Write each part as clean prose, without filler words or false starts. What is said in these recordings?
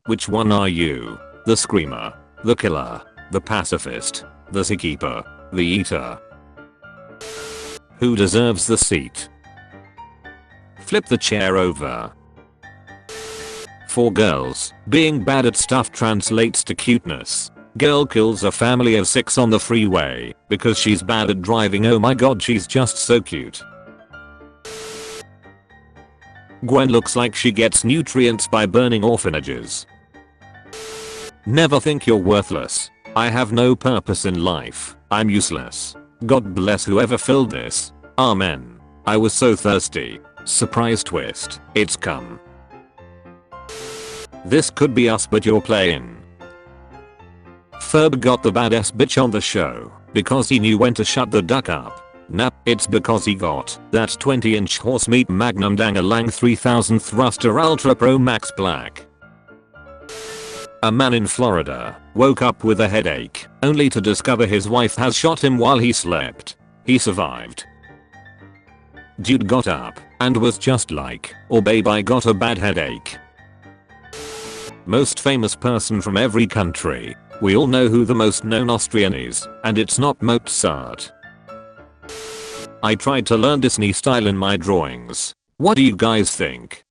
Which one are you? The screamer, the killer, the pacifist, the zookeeper, the eater? Who deserves the seat? Flip the chair over. For girls, being bad at stuff translates to cuteness. Girl kills a family of 6 on the freeway because she's bad at driving. Oh my god, she's just so cute. Gwen looks like she gets nutrients by burning orphanages. Never think you're worthless. I have no purpose in life. I'm useless. God bless whoever filled this. Amen. I was so thirsty. Surprise twist. It's come. This could be us, but you're playing. Ferb got the badass bitch on the show because he knew when to shut the duck up. Nah, it's because he got that 20-inch horse meat Magnum Dangalang 3000 Thruster Ultra Pro Max Black. A man in Florida woke up with a headache only to discover his wife has shot him while he slept. He survived. Dude got up and was just like, "Oh babe, I got a bad headache." Most famous person from every country. We all know who the most known Austrian is, and it's not Mozart. I tried to learn Disney style in my drawings. What do you guys think?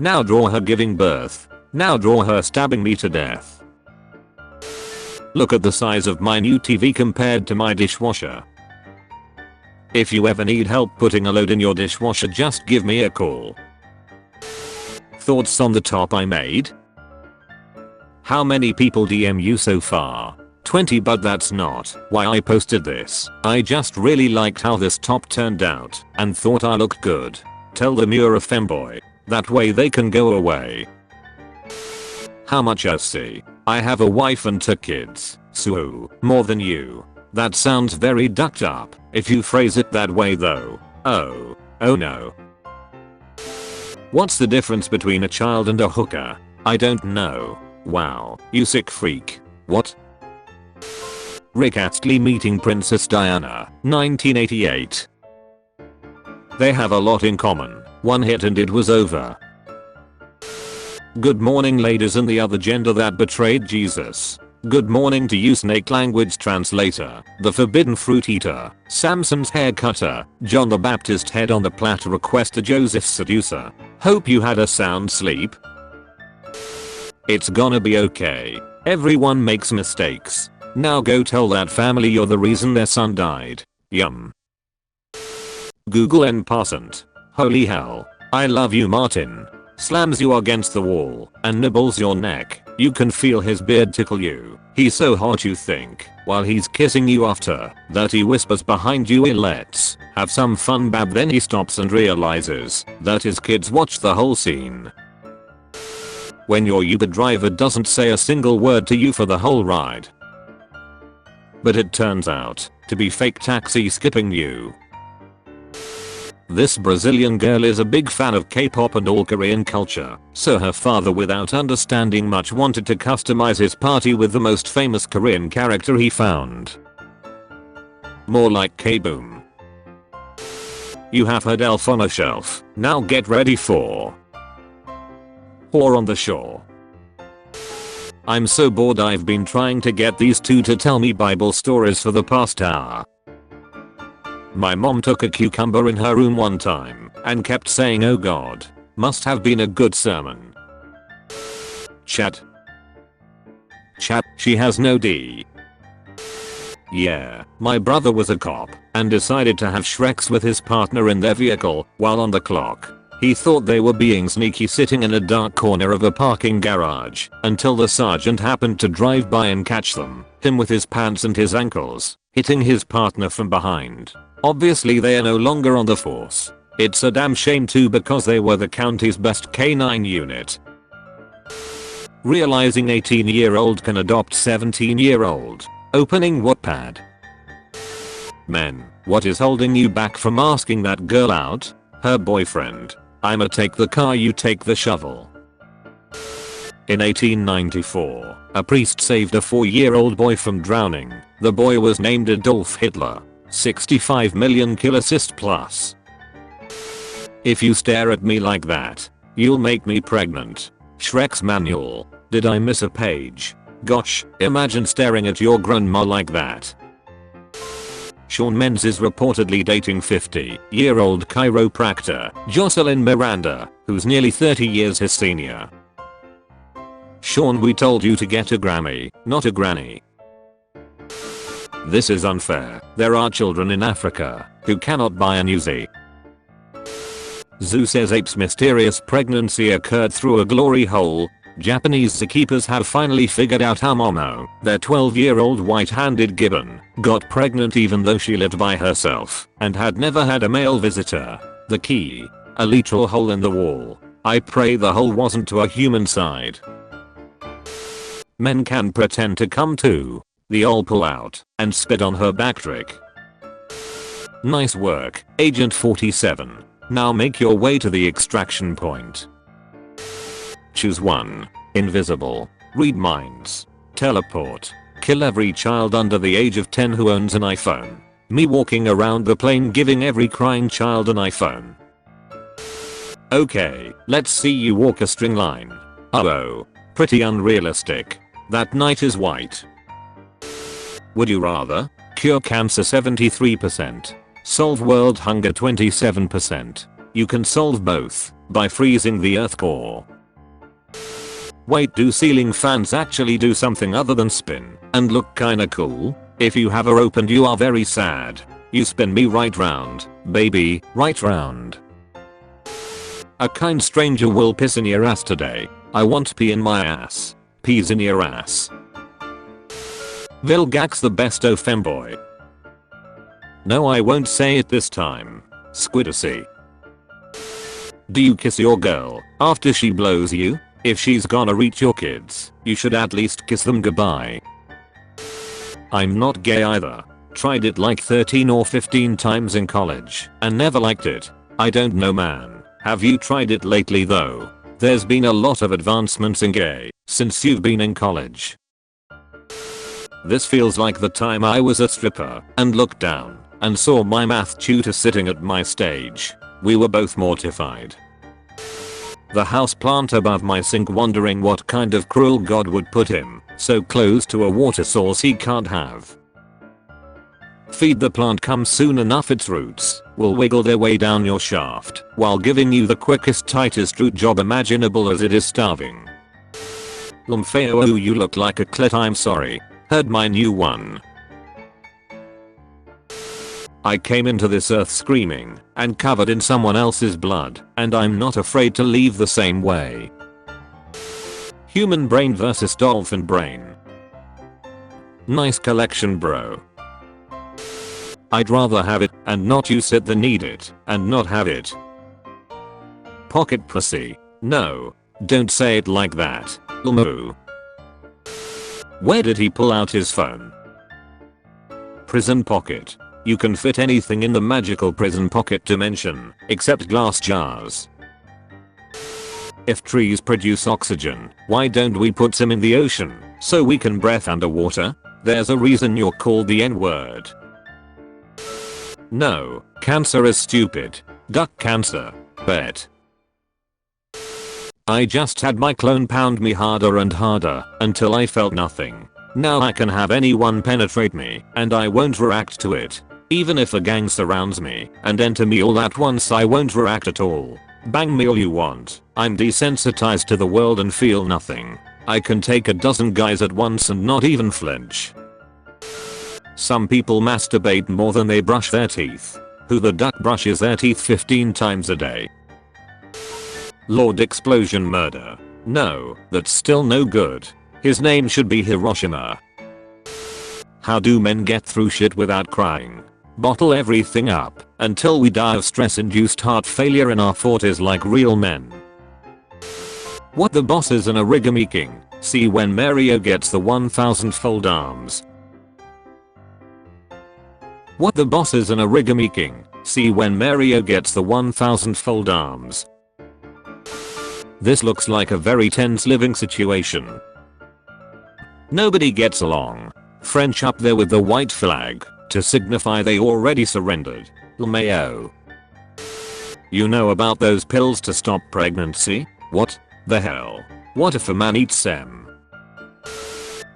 Now draw her giving birth. Now draw her stabbing me to death. Look at the size of my new TV compared to my dishwasher. If you ever need help putting a load in your dishwasher, just give me a call. Thoughts on the top I made? How many people DM you so far? 20, but that's not why I posted this. I just really liked how this top turned out and thought I looked good. Tell them you're a femboy. That way they can go away. How much I see? I have a wife and 2 kids. So, more than you. That sounds very ducked up if you phrase it that way though. Oh no. What's the difference between a child and a hooker? I don't know. Wow, you sick freak. What? Rick Astley meeting Princess Diana, 1988. They have a lot in common. One hit and it was over. Good morning ladies and the other gender that betrayed Jesus. Good morning to you snake language translator, the forbidden fruit eater, Samson's hair cutter, John the Baptist head on the platter requester, Joseph seducer. Hope you had a sound sleep. It's gonna be okay. Everyone makes mistakes. Now go tell that family you're the reason their son died. Yum. Google en passant. Holy hell. I love you Martin. Slams you against the wall and nibbles your neck. You can feel his beard tickle you. He's so hot you think while he's kissing you after that he whispers behind you, let's have some fun bab, then he stops and realizes that his kids watch the whole scene. When your Uber driver doesn't say a single word to you for the whole ride. But it turns out to be fake taxi skipping you. This Brazilian girl is a big fan of K-pop and all Korean culture, so her father, without understanding much, wanted to customize his party with the most famous Korean character he found. More like K-boom. You have heard Elf on a Shelf. Now get ready for Whore on the Shore. I'm so bored, I've been trying to get these two to tell me Bible stories for the past hour. My mom took a cucumber in her room one time and kept saying, "Oh God, must have been a good sermon." Chat, she has no D. Yeah, my brother was a cop and decided to have Shreks with his partner in their vehicle while on the clock. He thought they were being sneaky, sitting in a dark corner of a parking garage, until the sergeant happened to drive by and catch them, him with his pants and his ankles, hitting his partner from behind. Obviously they are no longer on the force. It's a damn shame too, because they were the county's best K9 unit. Realizing 18-year-old can adopt 17-year-old. Opening Wattpad. Men, what is holding you back from asking that girl out? Her boyfriend. I'ma take the car, you take the shovel. In 1894, a priest saved a 4-year-old boy from drowning. The boy was named Adolf Hitler. 65 million kill assist plus. If you stare at me like that, you'll make me pregnant. Shrek's manual. Did I miss a page? Gosh, imagine staring at your grandma like that. Shawn Mendes is reportedly dating 50-year-old chiropractor Jocelyn Miranda, who's nearly 30 years his senior. Shawn, we told you to get a Grammy, not a granny. This is unfair. There are children in Africa who cannot buy a Uzi. Zoo says ape's mysterious pregnancy occurred through a glory hole. Japanese zookeepers have finally figured out how Momo, their 12-year-old white-handed gibbon, got pregnant even though she lived by herself and had never had a male visitor. The key? A literal hole in the wall. I pray the hole wasn't to a human side. Men can pretend to come too. The ol' pull out and spit on her back trick. Nice work, Agent 47. Now make your way to the extraction point. Choose one. Invisible. Read minds. Teleport. Kill every child under the age of 10 who owns an iPhone. Me walking around the plane giving every crying child an iPhone. Okay, let's see you walk a string line. Oh, pretty unrealistic. That knight is white. Would you rather? Cure cancer 73%. Solve world hunger 27%. You can solve both by freezing the earth core. Wait, do ceiling fans actually do something other than spin and look kinda cool? If you have her opened you are very sad. You spin me right round, baby, right round. A kind stranger will piss in your ass today. I want pee in my ass. Peas in your ass. Vilgax the besto femboy. No, I won't say it this time. Squidacy. Do you kiss your girl after she blows you? If she's gonna reach your kids, you should at least kiss them goodbye. I'm not gay either. Tried it like 13 or 15 times in college and never liked it. I don't know, man. Have you tried it lately though? There's been a lot of advancements in gay since you've been in college. This feels like the time I was a stripper and looked down and saw my math tutor sitting at my stage. We were both mortified. The houseplant above my sink wondering what kind of cruel god would put him so close to a water source he can't have. Feed the plant, come soon enough its roots will wiggle their way down your shaft while giving you the quickest tightest root job imaginable as it is starving. Lumfeo, you look like a clit, I'm sorry. Heard my new one. I came into this earth screaming and covered in someone else's blood, and I'm not afraid to leave the same way. Human brain versus dolphin brain. Nice collection, bro. I'd rather have it and not use it than need it and not have it. Pocket pussy. No, don't say it like that. Moo. Where did he pull out his phone? Prison pocket. You can fit anything in the magical prison pocket dimension, except glass jars. If trees produce oxygen, why don't we put some in the ocean, so we can breathe underwater? There's a reason you're called the N-word. No, cancer is stupid. Duck cancer. Bet. I just had my clone pound me harder and harder until I felt nothing. Now I can have anyone penetrate me and I won't react to it. Even if a gang surrounds me and enter me all at once, I won't react at all. Bang me all you want. I'm desensitized to the world and feel nothing. I can take a dozen guys at once and not even flinch. Some people masturbate more than they brush their teeth. Who the duck brushes their teeth 15 times a day? Lord Explosion Murder. No, that's still no good. His name should be Hiroshima. How do men get through shit without crying? Bottle everything up until we die of stress-induced heart failure in our 40s like real men. What the boss is an origami king. See when Mario gets the 1000-fold arms. What the boss is an origami king. See when Mario gets the 1000-fold arms. This looks like a very tense living situation. Nobody gets along. French up there with the white flag to signify they already surrendered. LMAO. You know about those pills to stop pregnancy? What the hell? What if a man eats them?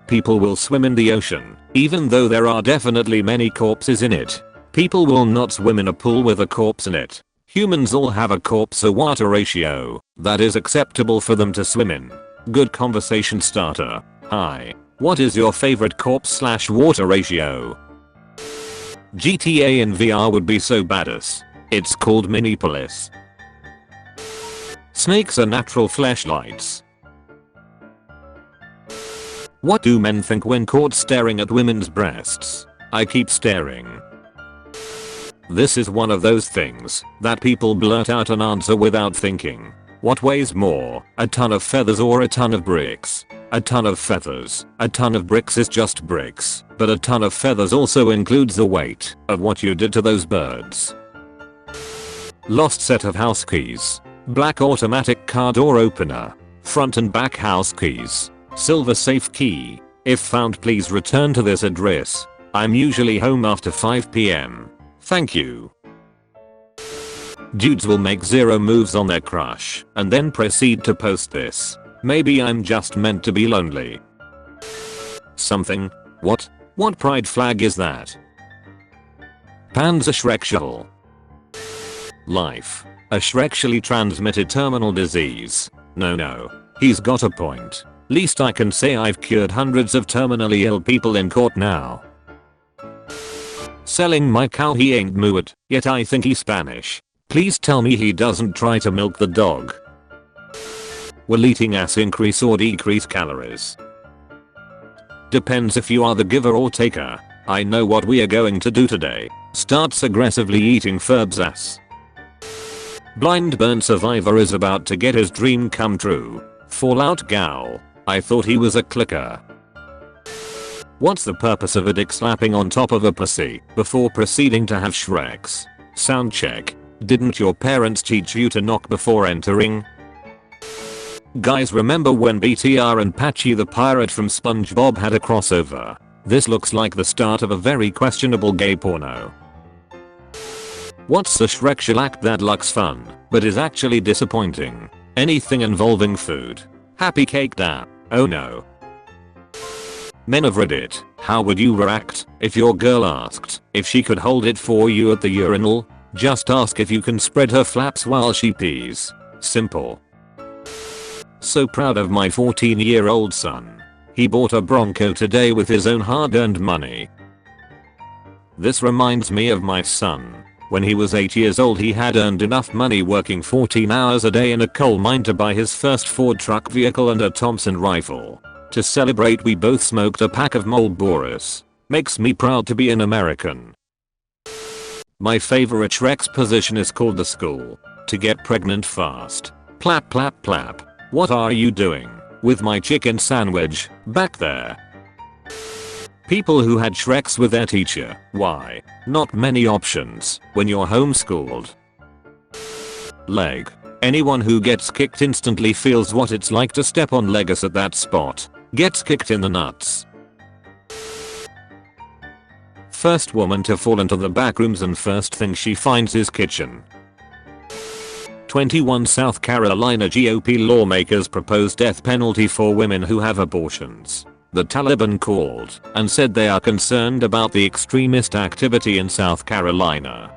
People will swim in the ocean, even though there are definitely many corpses in it. People will not swim in a pool with a corpse in it. Humans all have a corpse-to-water ratio that is acceptable for them to swim in. Good conversation starter. Hi. What is your favorite corpse/water ratio? GTA in VR would be so badass. It's called Minneapolis. Snakes are natural fleshlights. What do men think when caught staring at women's breasts? I keep staring. This is one of those things that people blurt out an answer without thinking. What weighs more, a ton of feathers or a ton of bricks? A ton of feathers. A ton of bricks is just bricks, but a ton of feathers also includes the weight of what you did to those birds. Lost set of house keys. Black automatic car door opener. Front and back house keys. Silver safe key. If found, please return to this address. I'm usually home after 5 PM. Thank you. Dudes will make 0 moves on their crush and then proceed to post this. Maybe I'm just meant to be lonely. Something? What? What pride flag is that? Panzer Schreckschel. Life. A Schreckschely transmitted terminal disease. No. He's got a point. Least I can say I've cured hundreds of terminally ill people in court now. Selling my cow, he ain't mooed, yet I think he's Spanish. Please tell me he doesn't try to milk the dog. Will eating ass increase or decrease calories? Depends if you are the giver or taker. I know what we are going to do today. Starts aggressively eating Ferb's ass. Blind burn survivor is about to get his dream come true. Fallout gal. I thought he was a clicker. What's the purpose of a dick slapping on top of a pussy before proceeding to have Shreks? Sound check. Didn't your parents teach you to knock before entering? Guys, remember when BTR and Patchy the pirate from SpongeBob had a crossover? This looks like the start of a very questionable gay porno. What's the Shrek shellac that looks fun but is actually disappointing? Anything involving food. Happy cake da. Oh no. Men of Reddit, how would you react if your girl asked if she could hold it for you at the urinal? Just ask if you can spread her flaps while she pees. Simple. So proud of my 14-year-old son. He bought a Bronco today with his own hard-earned money. This reminds me of my son. When he was 8 years old, he had earned enough money working 14 hours a day in a coal mine to buy his first Ford truck vehicle and a Thompson rifle. To celebrate, we both smoked a pack of Marlboros. Makes me proud to be an American. My favorite Shrek's position is called the school. To get pregnant fast. Plap plap plap. What are you doing with my chicken sandwich back there? People who had Shreks with their teacher. Why? Not many options when you're homeschooled. Leg. Anyone who gets kicked instantly feels what it's like to step on Legos at that spot. Gets kicked in the nuts. First woman to fall into the backrooms and first thing she finds is kitchen. 21 South Carolina GOP lawmakers propose death penalty for women who have abortions. The Taliban called and said they are concerned about the extremist activity in South Carolina.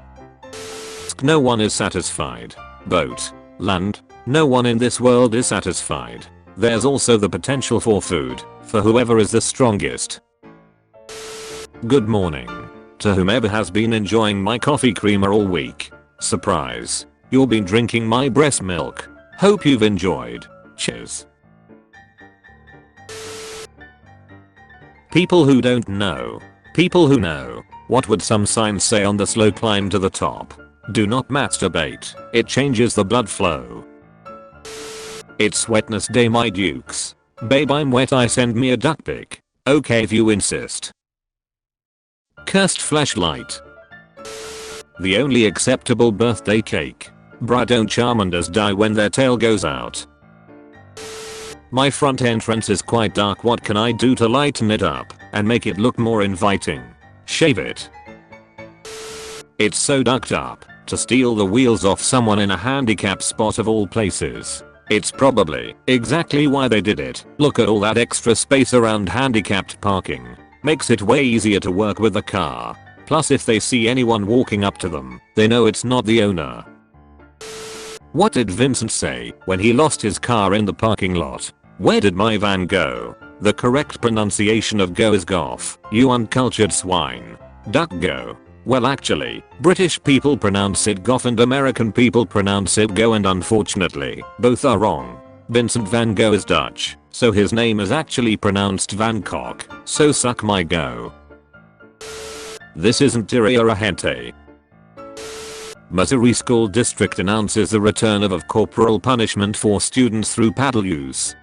No one is satisfied. Boat. Land. No one in this world is satisfied. There's also the potential for food for whoever is the strongest. Good morning to whomever has been enjoying my coffee creamer all week. Surprise. You've been drinking my breast milk. Hope you've enjoyed. Cheers. People who don't know. People who know. What would some signs say on the slow climb to the top? Do not masturbate. It changes the blood flow. It's wetness day, my dukes. Babe, I'm wet, I send me a duck pic. Okay if you insist. Cursed flashlight. The only acceptable birthday cake. Bruh, don't Charmanders die when their tail goes out? My front entrance is quite dark. What can I do to lighten it up and make it look more inviting? Shave it. It's so ducked up to steal the wheels off someone in a handicap spot of all places. It's probably exactly why they did it. Look at all that extra space around handicapped parking. Makes it way easier to work with the car. Plus if they see anyone walking up to them, they know it's not the owner. What did Vincent say when he lost his car in the parking lot? Where did my van go? The correct pronunciation of go is goff, you uncultured swine. Duck go. Well actually, British people pronounce it goff and American people pronounce it go, and unfortunately, both are wrong. Vincent van Gogh is Dutch, so his name is actually pronounced Van Cock, so suck my go. This isn't Tierra Gente. Missouri School District announces the return of corporal punishment for students through paddle use.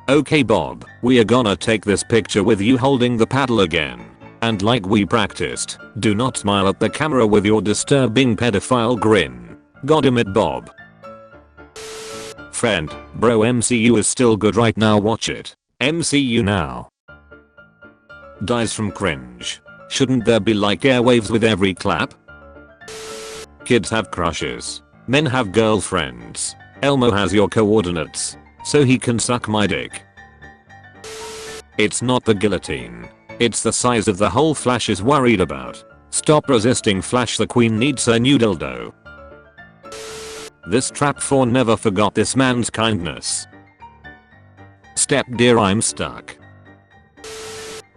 Okay Bob, we are gonna take this picture with you holding the paddle again. And like we practiced, do not smile at the camera with your disturbing pedophile grin. Goddamn it Bob. Friend, bro, MCU is still good right now, watch it. MCU now. Dies from cringe. Shouldn't there be like airwaves with every clap? Kids have crushes. Men have girlfriends. Elmo has your coordinates, so he can suck my dick. It's not the guillotine. It's the size of the hole Flash is worried about. Stop resisting Flash, the queen needs a new dildo. This trap fawn never forgot this man's kindness. Step dear, I'm stuck.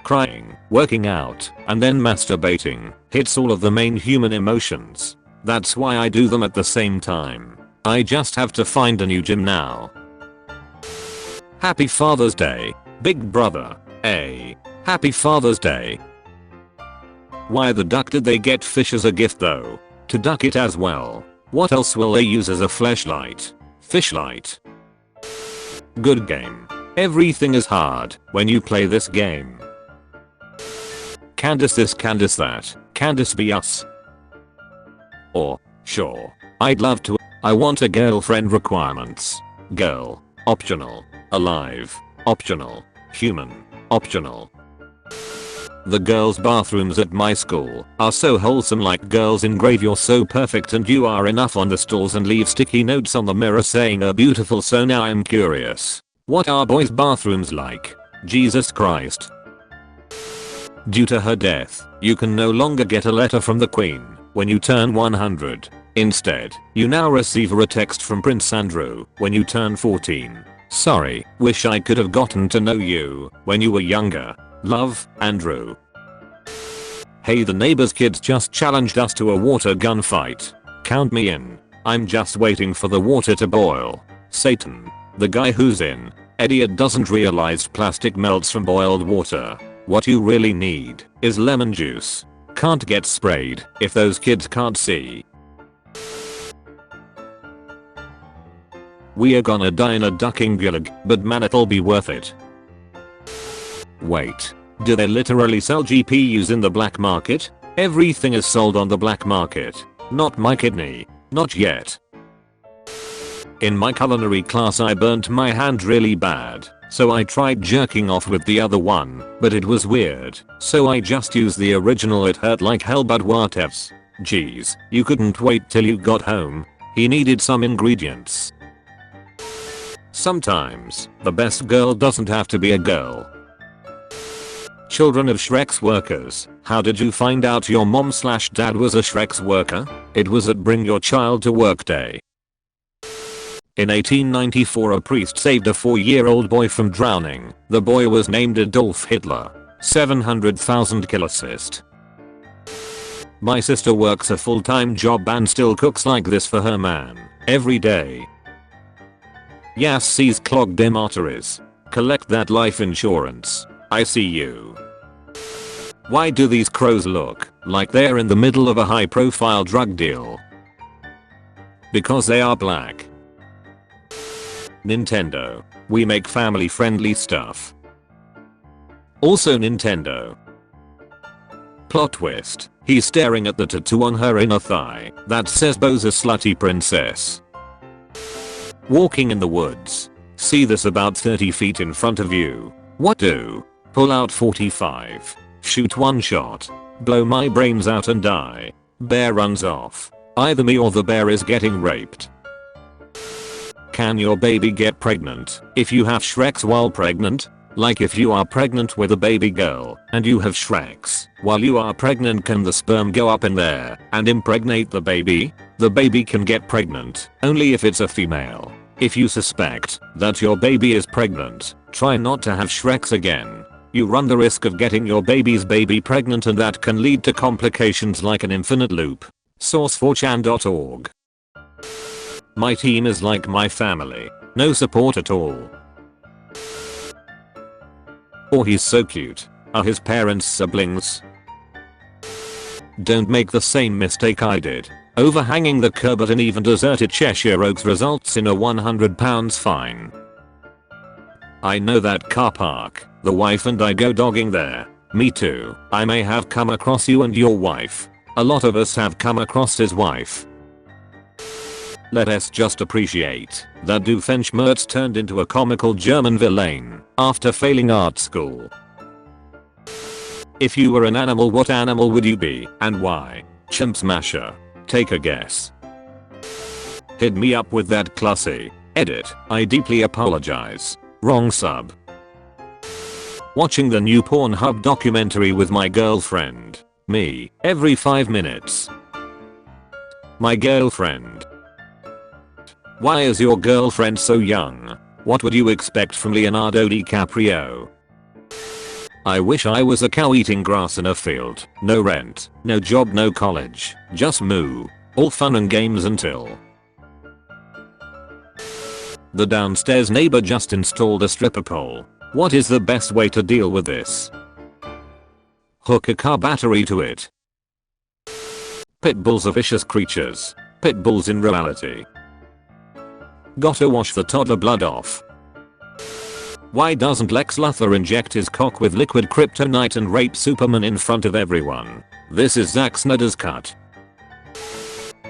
Crying, working out, and then masturbating hits all of the main human emotions. That's why I do them at the same time. I just have to find a new gym now. Happy Father's Day, big brother. Happy Father's Day. Why the duck did they get fish as a gift though? To duck it as well. What else will they use as a fleshlight? Fishlight. Good game. Everything is hard when you play this game. Candice this, Candice that. Candice be us. Or, sure. I'd love to. I want a girlfriend. Requirements. Girl. Optional. Alive. Optional. Human. Optional. The girls' bathrooms at my school are so wholesome, like girls engrave "you're so perfect" and "you are enough" on the stalls and leave sticky notes on the mirror saying "are beautiful." So now I'm curious. What are boys' bathrooms like? Jesus Christ. Due to her death, you can no longer get a letter from the Queen when you turn 100. Instead, you now receive a text from Prince Andrew when you turn 14. Sorry, wish I could have gotten to know you when you were younger. Love, Andrew. Hey, the neighbor's kids just challenged us to a water gun fight. Count me in. I'm just waiting for the water to boil. Satan. The guy who's in. Idiot doesn't realize plastic melts from boiled water. What you really need is lemon juice. Can't get sprayed if those kids can't see. We are gonna die in a ducking gulag, but man, it'll be worth it. Wait, do they literally sell GPUs in the black market? Everything is sold on the black market. Not my kidney. Not yet. In my culinary class I burnt my hand really bad, so I tried jerking off with the other one, but it was weird, so I just used the original. It hurt like hell, but whatevs. Geez, you couldn't wait till you got home. He needed some ingredients. Sometimes, the best girl doesn't have to be a girl. Children of Shrek's workers, how did you find out your mom/dad was a Shrek's worker? It was at Bring Your Child to Work Day. In 1894 a priest saved a 4-year-old boy from drowning. The boy was named Adolf Hitler. 700,000 kilocyst. My sister works a full-time job and still cooks like this for her man every day. Yas sees clogged them arteries. Collect that life insurance. I see you. Why do these crows look like they're in the middle of a high-profile drug deal? Because they are black. Nintendo. We make family-friendly stuff. Also Nintendo. Plot twist. He's staring at the tattoo on her inner thigh that says Bo's a slutty princess. Walking in the woods. See this about 30 feet in front of you. What do? Pull out 45. Shoot one shot. Blow my brains out and die. Bear runs off. Either me or the bear is getting raped. Can your baby get pregnant if you have Shreks while pregnant? Like if you are pregnant with a baby girl and you have Shreks while you are pregnant, can the sperm go up in there and impregnate the baby? The baby can get pregnant only if it's a female. If you suspect that your baby is pregnant, try not to have Shreks again. You run the risk of getting your baby's baby pregnant, and that can lead to complications like an infinite loop. Source 4chan.org. My team is like my family. No support at all. Oh, he's so cute. Are his parents siblings? Don't make the same mistake I did. Overhanging the curb at an even deserted Cheshire Oaks results in a £100 fine. I know that car park. The wife and I go dogging there. Me too. I may have come across you and your wife. A lot of us have come across his wife. Let us just appreciate that Doofenshmirtz turned into a comical German villain after failing art school. If you were an animal, what animal would you be and why? Chimp smasher. Take a guess. Hit me up with that classy. Edit. I deeply apologize. Wrong sub. Watching the new Pornhub documentary with my girlfriend. Me. Every 5 minutes. My girlfriend. Why is your girlfriend so young? What would you expect from Leonardo DiCaprio? I wish I was a cow eating grass in a field. No rent, no job, no college. Just moo. All fun and games until the downstairs neighbor just installed a stripper pole. What is the best way to deal with this? Hook a car battery to it. Pit bulls are vicious creatures. Pit bulls in reality. Gotta wash the toddler blood off. Why doesn't Lex Luthor inject his cock with liquid kryptonite and rape Superman in front of everyone? This is Zack Snyder's cut.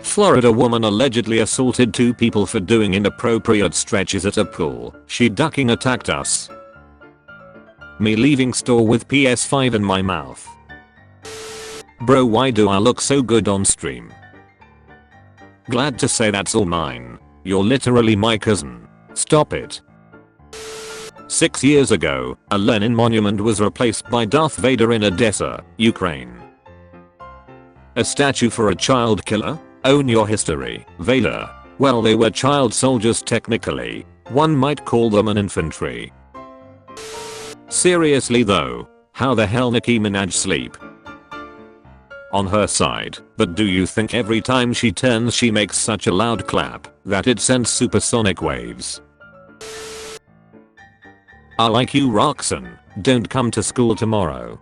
Florida woman allegedly assaulted 2 people for doing inappropriate stretches at a pool. She ducking attacked us. Me leaving store with PS5 in my mouth. Bro, why do I look so good on stream? Glad to say that's all mine. You're literally my cousin. Stop it. 6 years ago, a Lenin monument was replaced by Darth Vader in Odessa, Ukraine. A statue for a child killer? Own your history, Vader. Well, they were child soldiers technically. One might call them an infantry. Seriously though, how the hell Nicki Minaj sleep on her side? But do you think every time she turns she makes such a loud clap that it sends supersonic waves? I like you, Roxanne. Don't come to school tomorrow.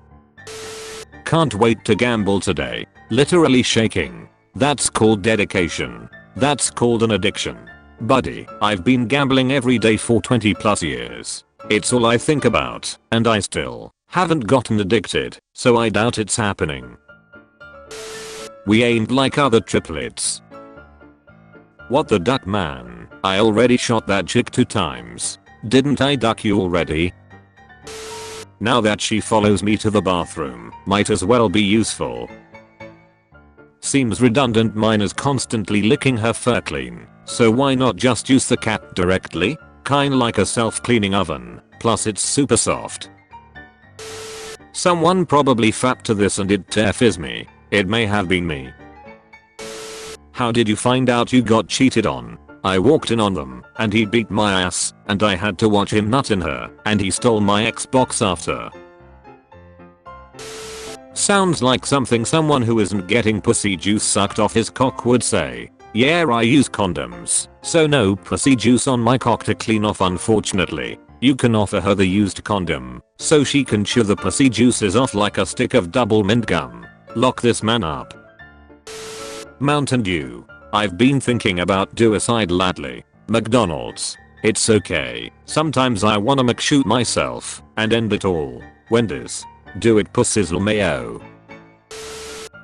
Can't wait to gamble today. Literally shaking. That's called dedication. That's called an addiction. Buddy, I've been gambling every day for 20+ years. It's all I think about, and I still haven't gotten addicted, so I doubt it's happening. We ain't like other triplets. What the duck, man? I already shot that chick 2 times. Didn't I duck you already? Now that she follows me to the bathroom, might as well be useful. Seems redundant, mine is constantly licking her fur clean, so why not just use the cat directly? Kinda like a self-cleaning oven, plus it's super soft. Someone probably fapped to this and it terrifies me. It may have been me. How did you find out you got cheated on? I walked in on them, and he beat my ass, and I had to watch him nut in her, and he stole my Xbox after. Sounds like something someone who isn't getting pussy juice sucked off his cock would say. Yeah, I use condoms, so no pussy juice on my cock to clean off, unfortunately. You can offer her the used condom, so she can chew the pussy juices off like a stick of double mint gum. Lock this man up. Mountain Dew. I've been thinking about suicide lately. McDonald's. It's okay. Sometimes I wanna McShoot myself and end it all. Wendy's. Do it pussies mayo.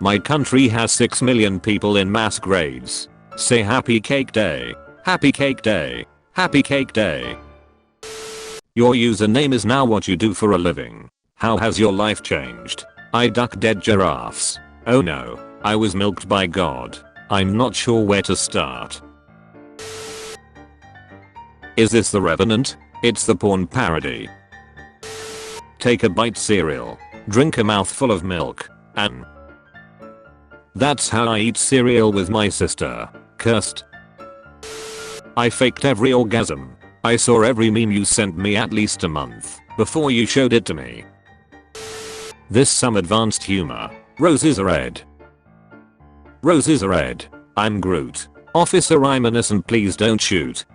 My country has 6 million people in mass graves. Say happy cake day. Happy cake day. Happy cake day. Your username is now what you do for a living. How has your life changed? I duck dead giraffes. Oh no. I was milked by God. I'm not sure where to start. Is this The Revenant? It's the porn parody. Take a bite cereal, drink a mouthful of milk, and that's how I eat cereal with my sister. Cursed. I faked every orgasm. I saw every meme you sent me at least a month before you showed it to me. This some advanced humor. Roses are red. Roses are red. I'm Groot. Officer, I'm innocent, please don't shoot.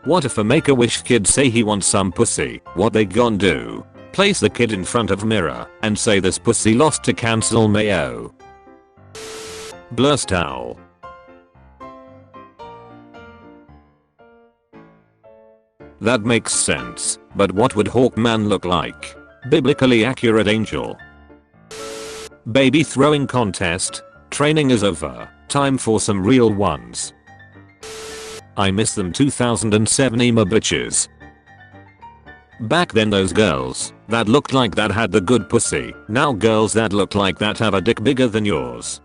What if a Make-A-Wish kid say he wants some pussy? What they gon' do? Place the kid in front of mirror and say this pussy lost to cancel mayo. Blurst owl. That makes sense, but what would Hawkman look like? Biblically accurate angel. Baby throwing contest. Training is over. Time for some real ones. I miss them 2007 emo bitches. Back then those girls that looked like that had the good pussy. Now girls that look like that have a dick bigger than yours.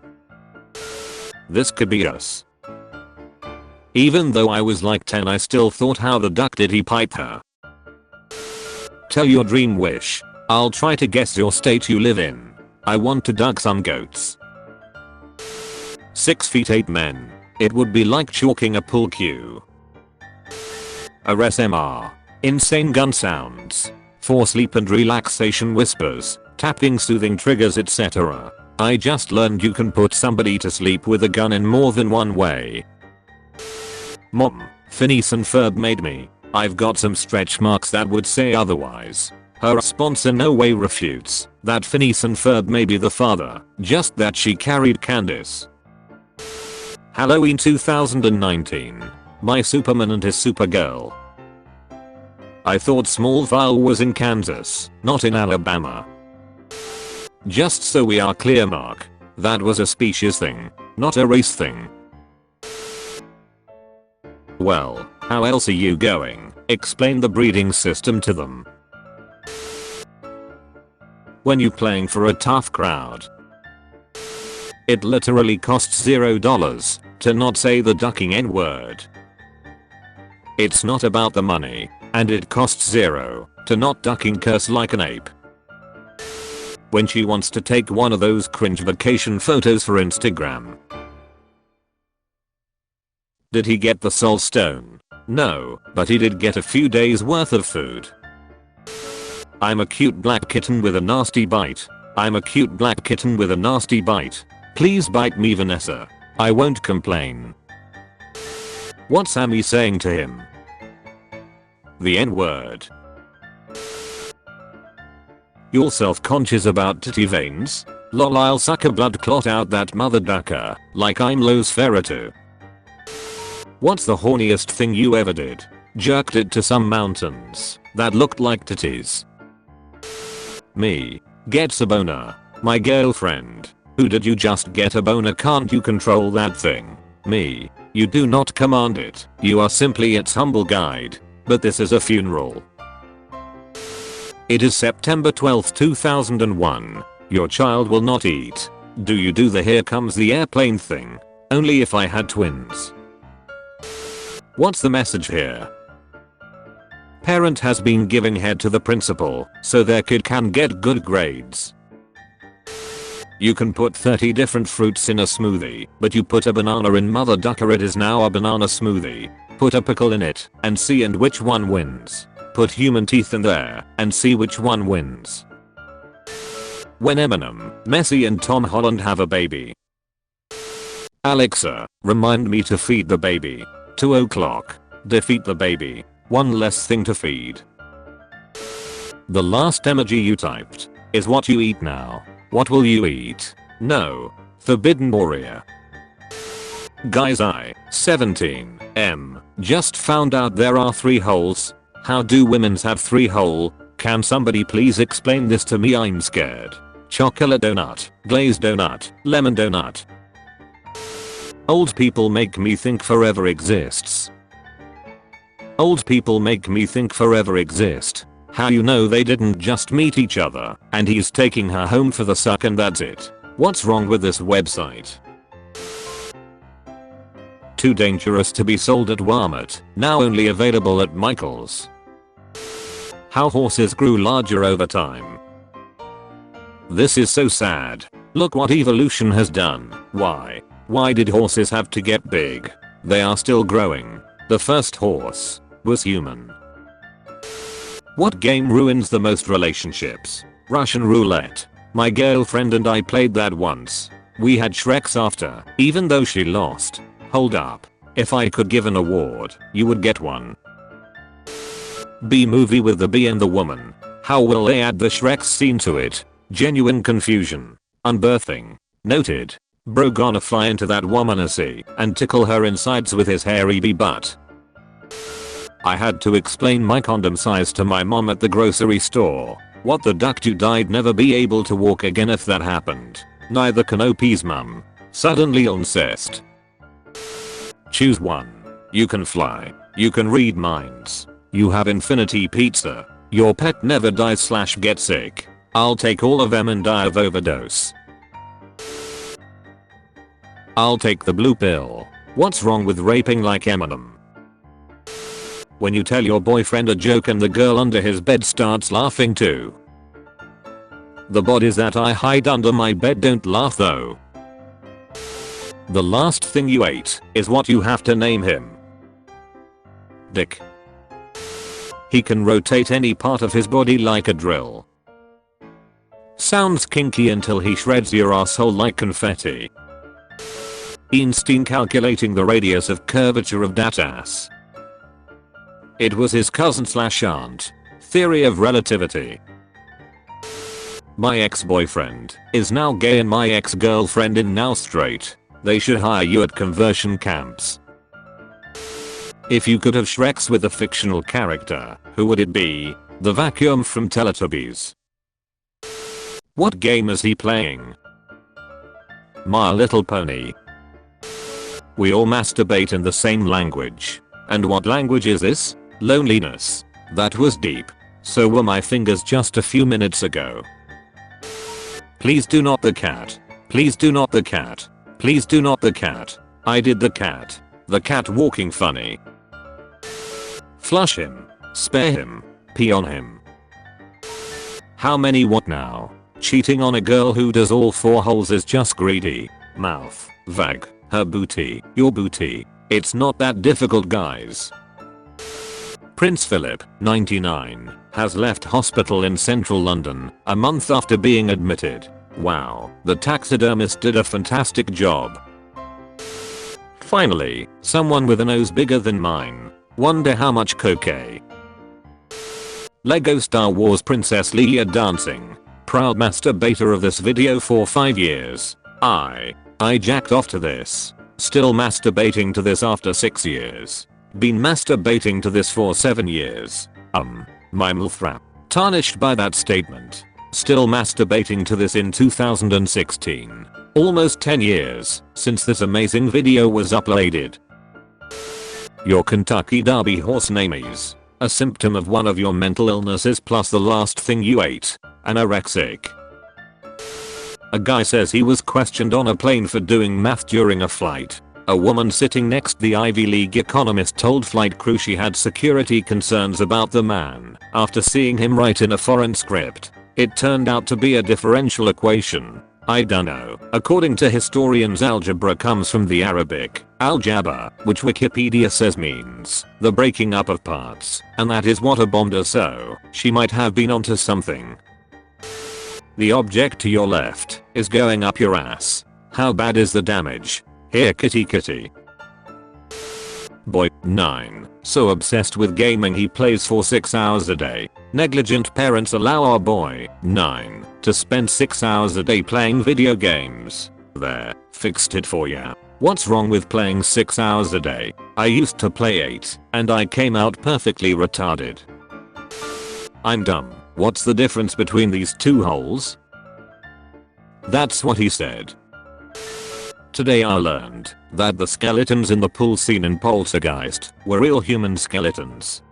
This could be us. Even though I was like 10, I still thought, how the duck did he pipe her? Tell your dream wish. I'll try to guess your state you live in. I want to duck some goats. 6'8" men. It would be like chalking a pool cue. ASMR. Insane gun sounds. For sleep and relaxation whispers, tapping soothing triggers, etc. I just learned you can put somebody to sleep with a gun in more than one way. Mom, Phineas and Ferb made me. I've got some stretch marks that would say otherwise. Her response in no way refutes that Phineas and Ferb may be the father, just that she carried Candace. Halloween 2019. My Superman and his Supergirl. I thought Smallville was in Kansas, not in Alabama. Just so we are clear, Mark, that was a species thing, not a race thing. Well, how else are you going? Explain the breeding system to them. When you playing for a tough crowd, it literally costs $0 to not say the ducking N-word. It's not about the money, and it costs 0 to not ducking curse like an ape. When she wants to take one of those cringe vacation photos for Instagram. Did he get the soul stone? No, but he did get a few days worth of food. I'm a cute black kitten with a nasty bite. I'm a cute black kitten with a nasty bite. Please bite me, Vanessa. I won't complain. What's Sammy saying to him? The N-word. You're self-conscious about titty veins? Lol, I'll suck a blood clot out that mother ducker like I'm Lowe's Ferratu. What's the horniest thing you ever did? Jerked it to some mountains that looked like titties. Me. Gets a boner. My girlfriend. Who did you just get a boner? Can't you control that thing? Me. You do not command it. You are simply its humble guide. But this is a funeral. It is September 12th, 2001. Your child will not eat. Do you do the here comes the airplane thing? Only if I had twins. What's the message here? Parent has been giving head to the principal so their kid can get good grades. You can put 30 different fruits in a smoothie, but you put a banana in mother ducker, it is now a banana smoothie. Put a pickle in it and see and which one wins. Put human teeth in there and see which one wins. When Eminem, Messi and Tom Holland have a baby. Alexa, remind me to feed the baby. 2 o'clock. Defeat the baby. One less thing to feed. The last emoji you typed is what you eat now. What will you eat? No. Forbidden warrior. Guys, I, 17, just found out there are 3 holes. How do women's have 3 hole? Can somebody please explain this to me? I'm scared. Chocolate donut, glazed donut, lemon donut. Old people make me think forever exists. Old people make me think forever exist. How you know they didn't just meet each other and he's taking her home for the suck and that's it? What's wrong with this website? Too dangerous to be sold at Walmart, now only available at Michael's. How horses grew larger over time. This is so sad. Look what evolution has done. Why? Why did horses have to get big? They are still growing. The first horse was human. What game ruins the most relationships? Russian roulette. My girlfriend and I played that once. We had Shreks after, even though she lost. Hold up. If I could give an award, you would get one. B movie with the bee and the woman. How will they add the Shrek scene to it? Genuine confusion. Unbirthing. Noted. Bro gonna fly into that woman and tickle her insides with his hairy bee butt. I had to explain my condom size to my mom at the grocery store. What the duck do? I'd never be able to walk again if that happened. Neither can OP's mum. Suddenly incest. Choose one. You can fly. You can read minds. You have infinity pizza. Your pet never dies/get sick. I'll take all of them and die of overdose. I'll take the blue pill. What's wrong with raping like Eminem? When you tell your boyfriend a joke and the girl under his bed starts laughing too. The bodies that I hide under my bed don't laugh though. The last thing you ate is what you have to name him. Dick. He can rotate any part of his body like a drill. Sounds kinky until he shreds your asshole like confetti. Einstein calculating the radius of curvature of that ass. It was his cousin/aunt. Theory of relativity. My ex-boyfriend is now gay and my ex-girlfriend is now straight. They should hire you at conversion camps. If you could have Shreks with a fictional character, who would it be? The vacuum from Teletubbies. What game is he playing? My Little Pony. We all masturbate in the same language. And what language is this? Loneliness. That was deep. So were my fingers just a few minutes ago. Please do not the cat. Please do not the cat. Please do not the cat. I did the cat. The cat walking funny. Flush him. Spare him. Pee on him. How many what now? Cheating on a girl who does all 4 holes is just greedy. Mouth. Vag. Her booty. Your booty. It's not that difficult guys. Prince Philip, 99, has left hospital in central London a month after being admitted. Wow, the taxidermist did a fantastic job. Finally, someone with a nose bigger than mine. Wonder how much cocaine. Lego Star Wars Princess Leia dancing. Proud masturbator of this video for 5 years. I jacked off to this. Still masturbating to this after 6 years. Been masturbating to this for 7 years. My MILF. Tarnished by that statement. Still masturbating to this in 2016. Almost 10 years since this amazing video was uploaded. Your Kentucky Derby horse name is a symptom of one of your mental illnesses plus the last thing you ate. Anorexic. A guy says he was questioned on a plane for doing math during a flight. A woman sitting next the Ivy League economist told flight crew she had security concerns about the man after seeing him write in a foreign script. It turned out to be a differential equation. I dunno. According to historians, algebra comes from the Arabic al-jabr, which Wikipedia says means the breaking up of parts, and that is what a bomb does, so she might have been onto something. The object to your left is going up your ass. How bad is the damage? Here kitty kitty. Boy, 9. So obsessed with gaming he plays for 6 hours a day. Negligent parents allow our boy, 9, to spend 6 hours a day playing video games. There, fixed it for ya. What's wrong with playing 6 hours a day? I used to play 8, and I came out perfectly retarded. I'm dumb. What's the difference between these 2 holes? That's what he said. Today I learned that the skeletons in the pool scene in Poltergeist were real human skeletons.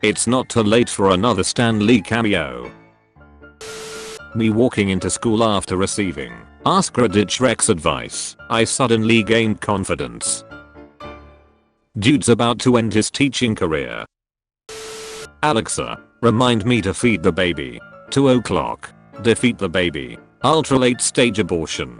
It's not too late for another Stan Lee cameo. Me walking into school after receiving Ask Reddit Shrek's advice. I suddenly gained confidence. Dude's about to end his teaching career. Alexa, remind me to feed the baby. 2 o'clock. Defeat the baby. Ultra late stage abortion.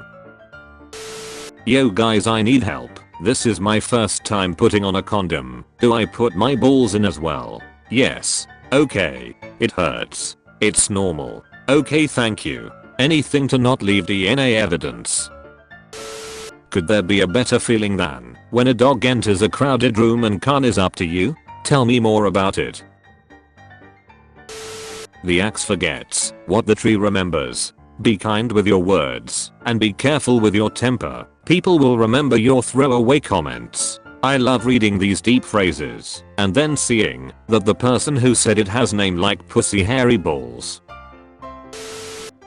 Yo guys, I need help. This is my first time putting on a condom. Do I put my balls in as well? Yes. Okay. It hurts. It's normal. Okay, thank you. Anything to not leave DNA evidence. Could there be a better feeling than when a dog enters a crowded room and Khan is up to you? Tell me more about it. The axe forgets what the tree remembers. Be kind with your words and be careful with your temper. People will remember your throwaway comments. I love reading these deep phrases and then seeing that the person who said it has name like pussy hairy balls.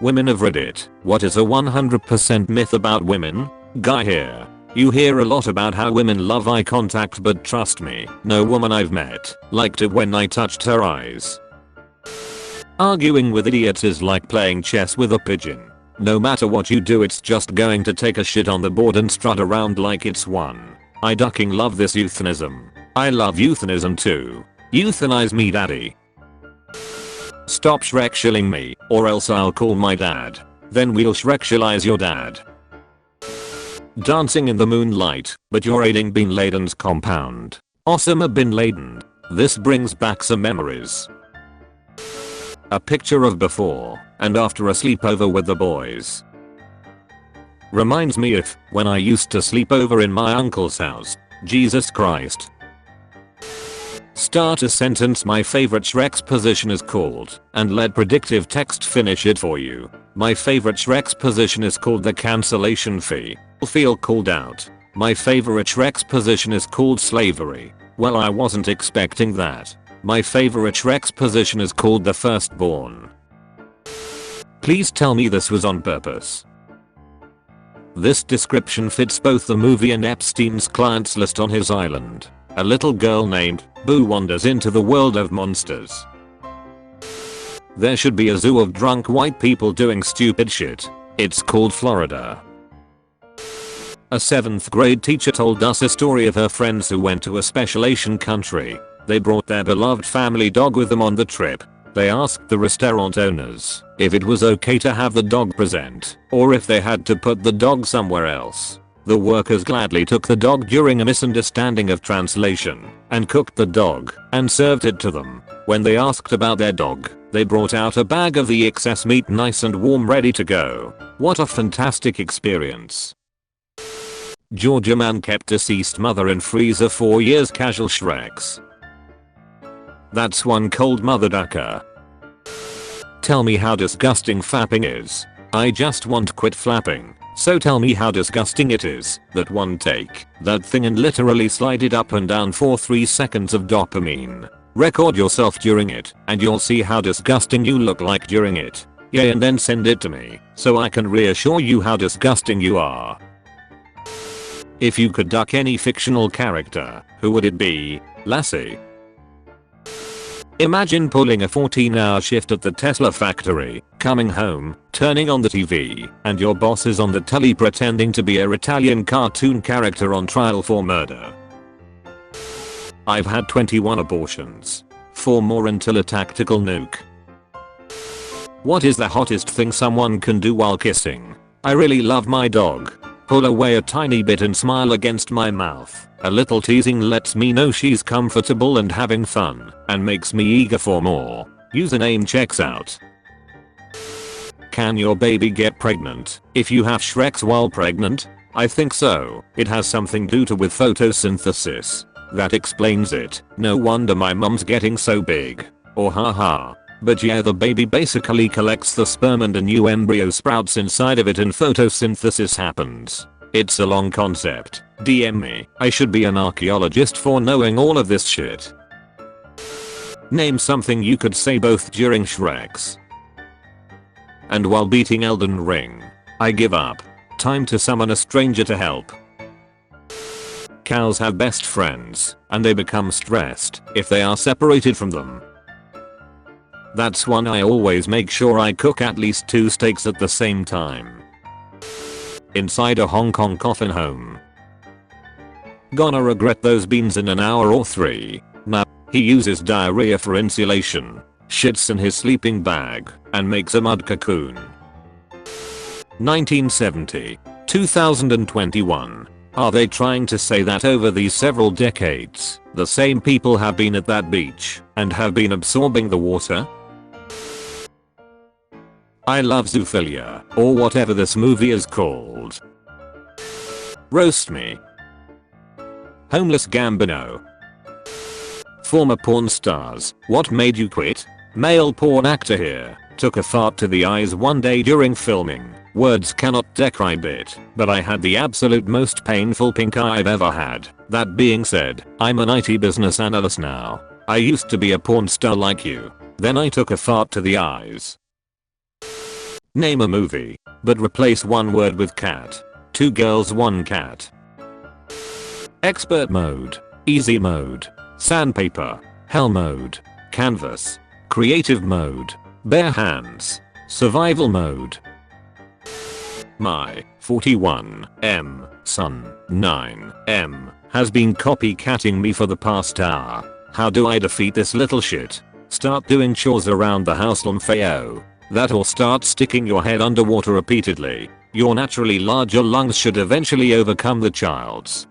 Women of Reddit, what is a 100% myth about women? Guy here. You hear a lot about how women love eye contact, but trust me, no woman I've met liked it when I touched her eyes. Arguing with idiots is like playing chess with a pigeon. No matter what you do, it's just going to take a shit on the board and strut around like it's won. I ducking love this euthanism. I love euthanism too. Euthanize me daddy. Stop Shrek shilling me, or else I'll call my dad. Then we'll Shrekshilize your dad. Dancing in the moonlight, but you're aiding Bin Laden's compound. Osama Bin Laden. This brings back some memories. A picture of before and after a sleepover with the boys. Reminds me of when I used to sleep over in my uncle's house. Jesus Christ. Start a sentence. My favorite Shrek's position is called, and let predictive text finish it for you. My favorite Shrek's position is called the cancellation fee. Feel called out. My favorite Shrek's position is called slavery. Well, I wasn't expecting that. My favorite Shrek's position is called the firstborn. Please tell me this was on purpose. This description fits both the movie and Epstein's clients list on his island. A little girl named Boo wanders into the world of monsters. There should be a zoo of drunk white people doing stupid shit. It's called Florida. A 7th grade teacher told us a story of her friends who went to a special Asian country. They brought their beloved family dog with them on the trip. They asked the restaurant owners if it was okay to have the dog present, or if they had to put the dog somewhere else. The workers gladly took the dog during a misunderstanding of translation, and cooked the dog, and served it to them. When they asked about their dog, they brought out a bag of the excess meat nice and warm ready to go. What a fantastic experience. Georgia man kept deceased mother in freezer 4 years. Casual Shreks. That's one cold mother ducker. Tell me how disgusting flapping is. I just want to quit flapping. So tell me how disgusting it is that one take that thing and literally slide it up and down for 3 seconds of dopamine. Record yourself during it and you'll see how disgusting you look like during it. Yeah, and then send it to me so I can reassure you how disgusting you are. If you could duck any fictional character, who would it be? Lassie. Imagine pulling a 14-hour shift at the Tesla factory, coming home, turning on the TV, and your boss is on the telly pretending to be a Italian cartoon character on trial for murder. I've had 21 abortions. 4 more until a tactical nuke. What is the hottest thing someone can do while kissing? I really love my dog. Pull away a tiny bit and smile against my mouth. A little teasing lets me know she's comfortable and having fun, and makes me eager for more. Username checks out. Can your baby get pregnant if you have Shreks while pregnant? I think so. It has something to do with photosynthesis. That explains it. No wonder my mum's getting so big. Or haha. But yeah, the baby basically collects the sperm and a new embryo sprouts inside of it and photosynthesis happens. It's a long concept. DM me. I should be an archaeologist for knowing all of this shit. Name something you could say both during Shreks and while beating Elden Ring. I give up. Time to summon a stranger to help. Cows have best friends, and they become stressed if they are separated from them. That's one. I always make sure I cook at least 2 steaks at the same time. inside a Hong Kong coffin home. Gonna regret those beans in an hour or 3. Nah, he uses diarrhea for insulation, shits in his sleeping bag, and makes a mud cocoon. 1970, 2021. Are they trying to say that over these several decades, the same people have been at that beach and have been absorbing the water? I love zoophilia, or whatever this movie is called. Roast me. Homeless Gambino. Former porn stars, what made you quit? Male porn actor here, took a fart to the eyes one day during filming. Words cannot describe it, but I had the absolute most painful pink eye I've ever had. That being said, I'm an IT business analyst now. I used to be a porn star like you. Then I took a fart to the eyes. Name a movie, but replace one word with cat. 2 girls 1 cat. Expert mode, easy mode, sandpaper, hell mode, canvas, creative mode, bare hands, survival mode. My 41M son 9M has been copycatting me for the past hour. How do I defeat this little shit? Start doing chores around the house, LMFAO. That or start sticking your head underwater repeatedly. Your naturally larger lungs should eventually overcome the child's.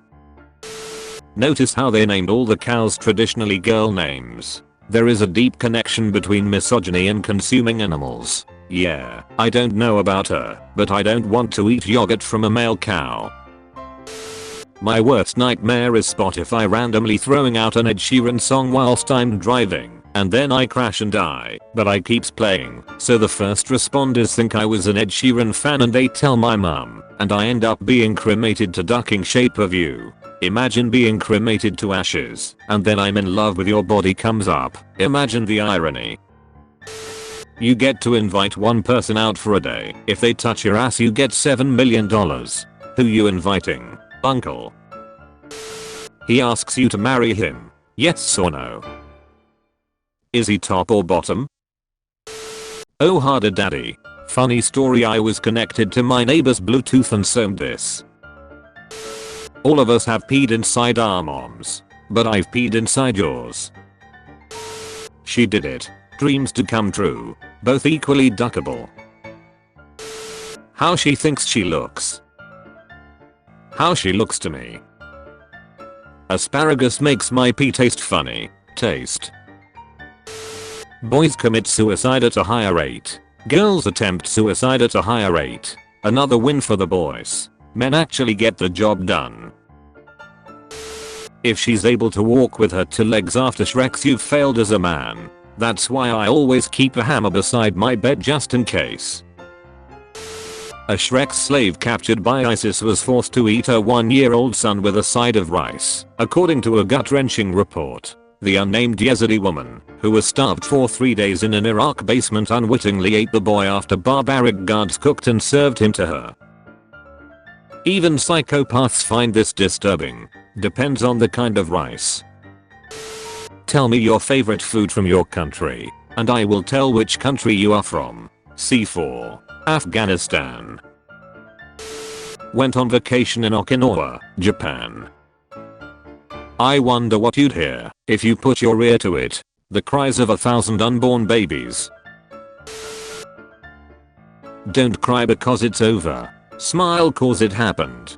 Notice how they named all the cows traditionally girl names. There is a deep connection between misogyny and consuming animals. Yeah, I don't know about her, but I don't want to eat yogurt from a male cow. My worst nightmare is Spotify randomly throwing out an Ed Sheeran song whilst I'm driving, and then I crash and die, but I keeps playing, so the first responders think I was an Ed Sheeran fan and they tell my mum, and I end up being cremated to ducking Shape of You. Imagine being cremated to ashes, and then I'm in love with your body comes up. Imagine the irony. You get to invite one person out for a day. If they touch your ass you get $7 million. Who you inviting? Uncle. He asks you to marry him. Yes or no? Is he top or bottom? Oh harder daddy. Funny story, I was connected to my neighbor's Bluetooth and sewn this. All of us have peed inside our moms. But I've peed inside yours. She did it. Dreams to come true. Both equally duckable. How she thinks she looks. How she looks to me. Asparagus makes my pee taste funny. Taste. Boys commit suicide at a higher rate. Girls attempt suicide at a higher rate. Another win for the boys. Men actually get the job done. If she's able to walk with her 2 legs after Shreks, you've failed as a man. That's why I always keep a hammer beside my bed just in case. A Shrek slave captured by ISIS was forced to eat her 1-year-old son with a side of rice, according to a gut-wrenching report. The unnamed Yazidi woman, who was starved for 3 days in an Iraq basement, unwittingly ate the boy after barbaric guards cooked and served him to her. Even psychopaths find this disturbing. Depends on the kind of rice. Tell me your favorite food from your country, and I will tell which country you are from. C4. Afghanistan. Went on vacation in Okinawa, Japan. I wonder what you'd hear if you put your ear to it. The cries of 1,000 unborn babies. Don't cry because it's over. Smile cause it happened.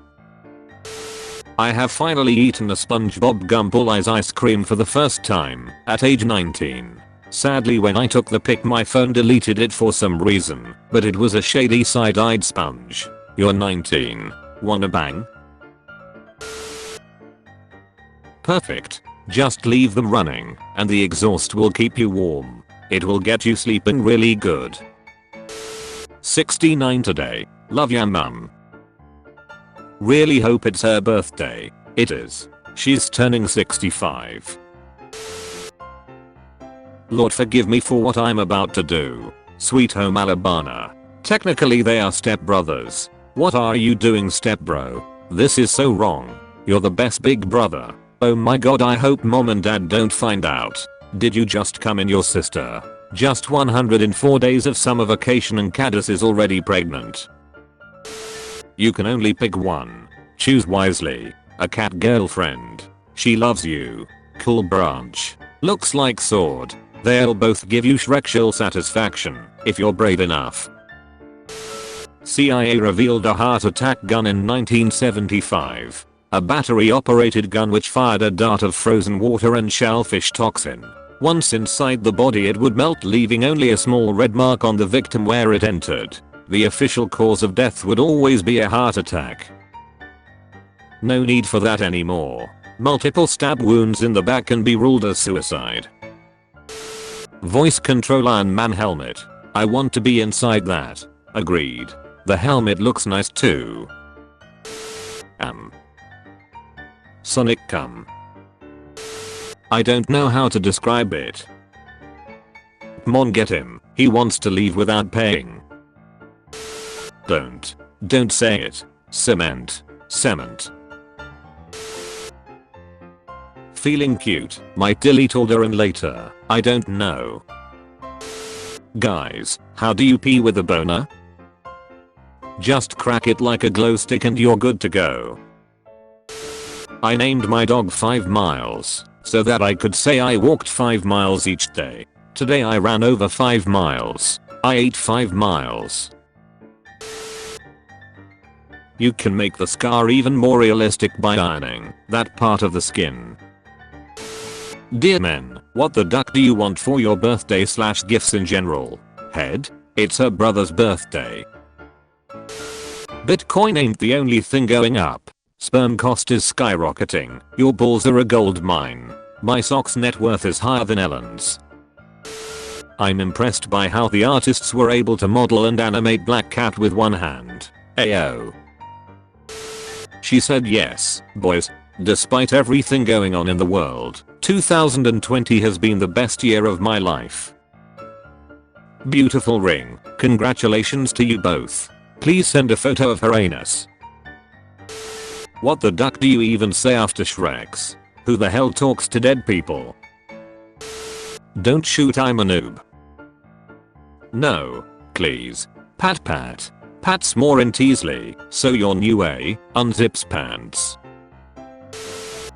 I have finally eaten a SpongeBob Gumball ice cream for the first time at age 19. Sadly, when I took the pic my phone deleted it for some reason, but it was a shady side-eyed sponge. You're 19. Wanna bang? Perfect. Just leave them running, and the exhaust will keep you warm. It will get you sleeping really good. 69 today. Love ya mum. Really hope it's her birthday. It is. She's turning 65. Lord forgive me for what I'm about to do. Sweet home Alabama. Technically they are stepbrothers. What are you doing, stepbro? This is so wrong. You're the best big brother. Oh my god, I hope mom and dad don't find out. Did you just come in your sister? Just 104 days of summer vacation and Cadis is already pregnant. You can only pick one. Choose wisely. A cat girlfriend. She loves you. Cool branch. Looks like sword. They'll both give you Shrekshell satisfaction if you're brave enough. CIA revealed a heart attack gun in 1975. A battery-operated gun which fired a dart of frozen water and shellfish toxin. Once inside the body it would melt, leaving only a small red mark on the victim where it entered. The official cause of death would always be a heart attack. No need for that anymore. Multiple stab wounds in the back can be ruled as suicide. Voice control Iron Man helmet. I want to be inside that. Agreed. The helmet looks nice too. Sonic cum. I don't know how to describe it. Come on, get him. He wants to leave without paying. Don't say it. Cement. Feeling cute. Might delete order and later. I don't know. Guys, how do you pee with a boner? Just crack it like a glow stick and you're good to go. I named my dog 5 miles so that I could say I walked 5 miles each day. Today I ran over 5 miles. I ate 5 miles. You can make the scar even more realistic by ironing that part of the skin. Dear men, what the duck do you want for your birthday / gifts in general? Head? It's her brother's birthday. Bitcoin ain't the only thing going up. Sperm cost is skyrocketing. Your balls are a gold mine. My sock's net worth is higher than Ellen's. I'm impressed by how the artists were able to model and animate Black Cat with one hand. Ayo. She said yes, boys. Despite everything going on in the world, 2020 has been the best year of my life. Beautiful ring. Congratulations to you both. Please send a photo of her anus. What the duck do you even say after Shreks? Who the hell talks to dead people? Don't shoot, I'm a noob. No, please. Pat. Pat's more in Teasley, so your new A unzips pants.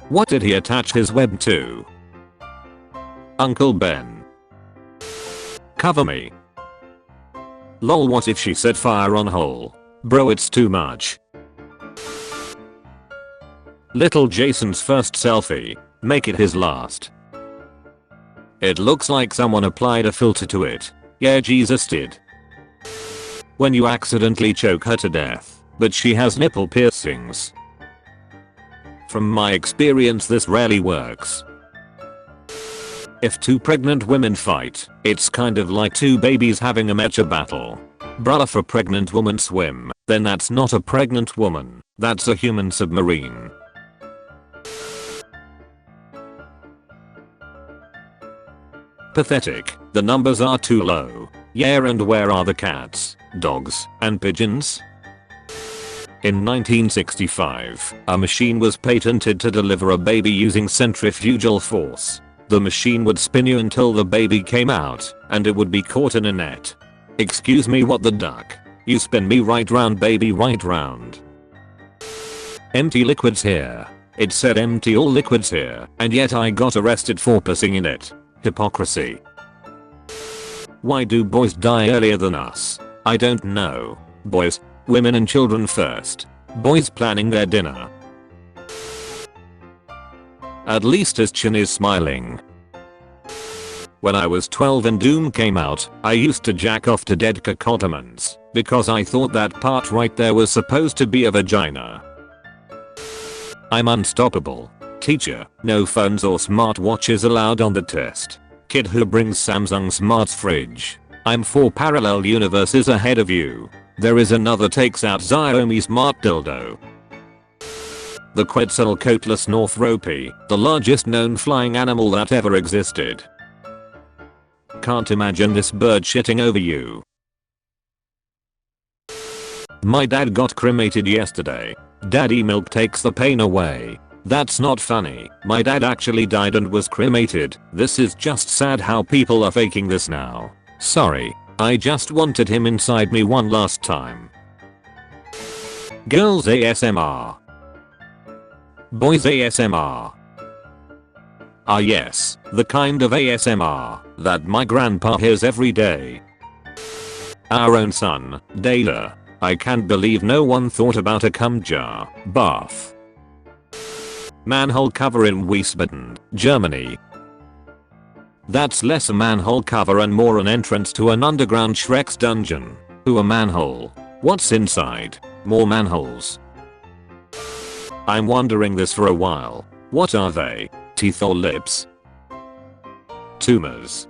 What did he attach his web to? Uncle Ben. Cover me. Lol, what if she said fire on hole? Bro, it's too much. Little Jason's first selfie. Make it his last. It looks like someone applied a filter to it. Yeah, Jesus did. When you accidentally choke her to death, but she has nipple piercings. From my experience, this rarely works. If 2 pregnant women fight, it's kind of like 2 babies having a mecha battle. Bruh, if a pregnant woman swim, then that's not a pregnant woman, that's a human submarine. Pathetic, the numbers are too low. Yeah, and where are the cats, dogs, and pigeons? In 1965, a machine was patented to deliver a baby using centrifugal force. The machine would spin you until the baby came out, and it would be caught in a net. Excuse me, what the duck? You spin me right round, baby, right round. Empty liquids here. It said empty all liquids here, and yet I got arrested for pissing in it. Hypocrisy. Why do boys die earlier than us? I don't know. Boys, women and children first. Boys planning their dinner. At least his chin is smiling. When I was 12 and Doom came out, I used to jack off to dead cacotomans because I thought that part right there was supposed to be a vagina. I'm unstoppable. Teacher, no phones or smartwatches allowed on the test. Kid who brings Samsung Smart's fridge. I'm 4 parallel universes ahead of you. There is another takes out Xiaomi smart dildo. The Quetzalcoatlus northropy, the largest known flying animal that ever existed. Can't imagine this bird shitting over you. My dad got cremated yesterday. Daddy milk takes the pain away. That's not funny. My dad actually died and was cremated. This is just sad how people are faking this now. Sorry. I just wanted him inside me one last time. Girls ASMR. Boys ASMR. Ah yes, the kind of ASMR that my grandpa hears every day. Our own son, Data. I can't believe no one thought about a cum jar bath. Manhole cover in Wiesbaden, Germany. That's less a manhole cover and more an entrance to an underground Shrek's dungeon. Who a manhole? What's inside? More manholes. I'm wondering this for a while. What are they? Teeth or lips? Tumors.